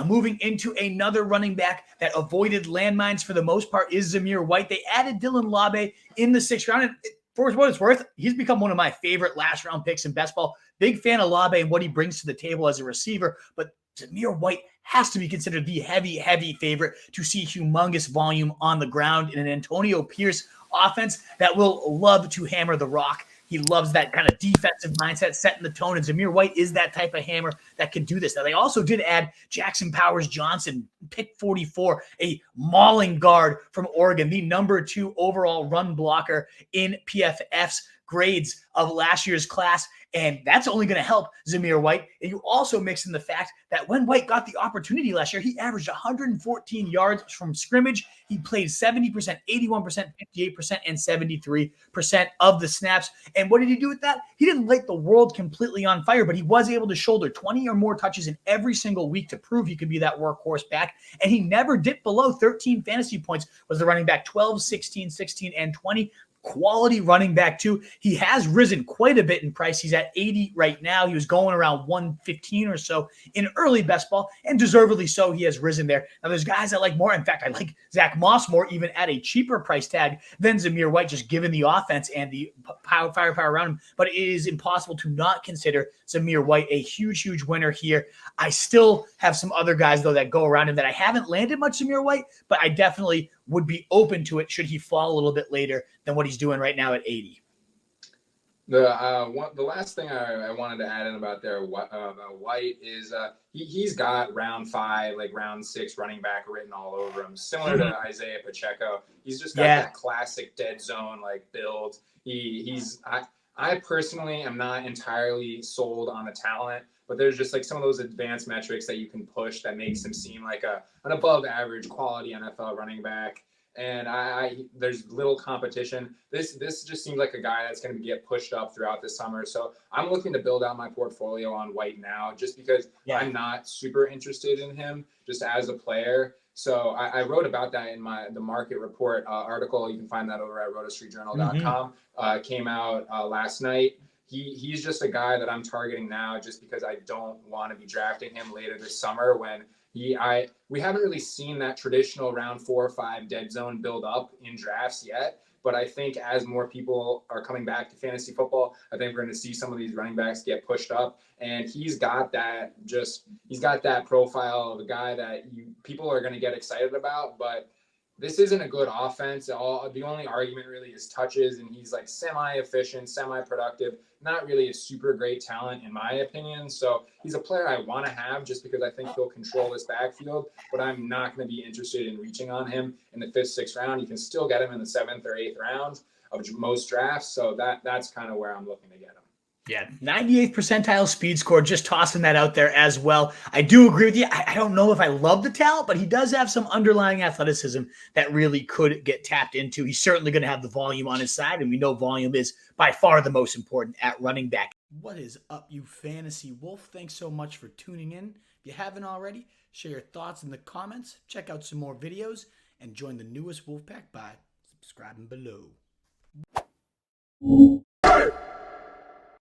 Now moving into another running back that avoided landmines for the most part is Zamir White. They added Dylan Laube in the 6th round. And for what it's worth, he's become one of my favorite last round picks in best ball. Big fan of Laube and what he brings to the table as a receiver, but Zamir White has to be considered the heavy favorite to see humongous volume on the ground in an Antonio Pierce offense that will love to hammer the rock. He loves that kind of defensive mindset, setting the tone, and Zamir White is that type of hammer that can do this. Now, they also did add Jackson Powers-Johnson, pick 44, a mauling guard from Oregon, the number 2 overall run blocker in PFF's grades of last year's class, and that's only going to help Zamir White. And you also mix in the fact that when White got the opportunity last year, he averaged 114 yards from scrimmage. He played 70%, 81%, 58%, and 73% of the snaps. And what did he do with that? He didn't light the world completely on fire, but he was able to shoulder 20 or more touches in every single week to prove he could be that workhorse back. And he never dipped below 13 fantasy points, was the running back 12, 16, 16, and 20. Quality running back too. He has risen quite a bit in price. He's at 80 right now. He was going around 115 or so in early best ball, and deservedly so. He has risen there. Now there's guys I like more. In fact, I like Zach Moss more, even at a cheaper price tag than Zamir White, just given the offense and the firepower around him. But it is impossible to not consider Zamir White a huge winner here. I still have some other guys though that go around him that I haven't landed much Zamir White, but I definitely would be open to it should he fall a little bit later than what he's doing right now at 80. The last thing I wanted to add in about White is he's got round 5, like round 6 running back written all over him, similar to Isaiah Pacheco. He's just got that classic dead zone like build. I personally am not entirely sold on the talent, but there's just like some of those advanced metrics that you can push that makes him seem like an above average quality NFL running back. And there's little competition. This just seems like a guy that's going to get pushed up throughout the summer. So I'm looking to build out my portfolio on White now, just because I'm not super interested in him just as a player. So I wrote about that in the market report article. You can find that over at rotostreetjournal.com. Came out last night. He's just a guy that I'm targeting now, just because I don't want to be drafting him later this summer when we haven't really seen that traditional round 4 or 5 dead zone build up in drafts yet. But I think as more people are coming back to fantasy football, I think we're going to see some of these running backs get pushed up. And he's got that profile of a guy that people are going to get excited about. But this isn't a good offense. The only argument really is touches, and he's like semi-efficient, semi-productive, not really a super great talent in my opinion. So he's a player I want to have just because I think he'll control this backfield, but I'm not going to be interested in reaching on him in the 5th, 6th round. You can still get him in the 7th or 8th round of most drafts. So that's kind of where I'm looking to get him. Yeah, 98th percentile speed score, just tossing that out there as well. I do agree with you. I don't know if I love the talent, but he does have some underlying athleticism that really could get tapped into. He's certainly going to have the volume on his side, and we know volume is by far the most important at running back. What is up, you fantasy wolf? Thanks so much for tuning in. If you haven't already, share your thoughts in the comments, check out some more videos, and join the newest Wolfpack by subscribing below.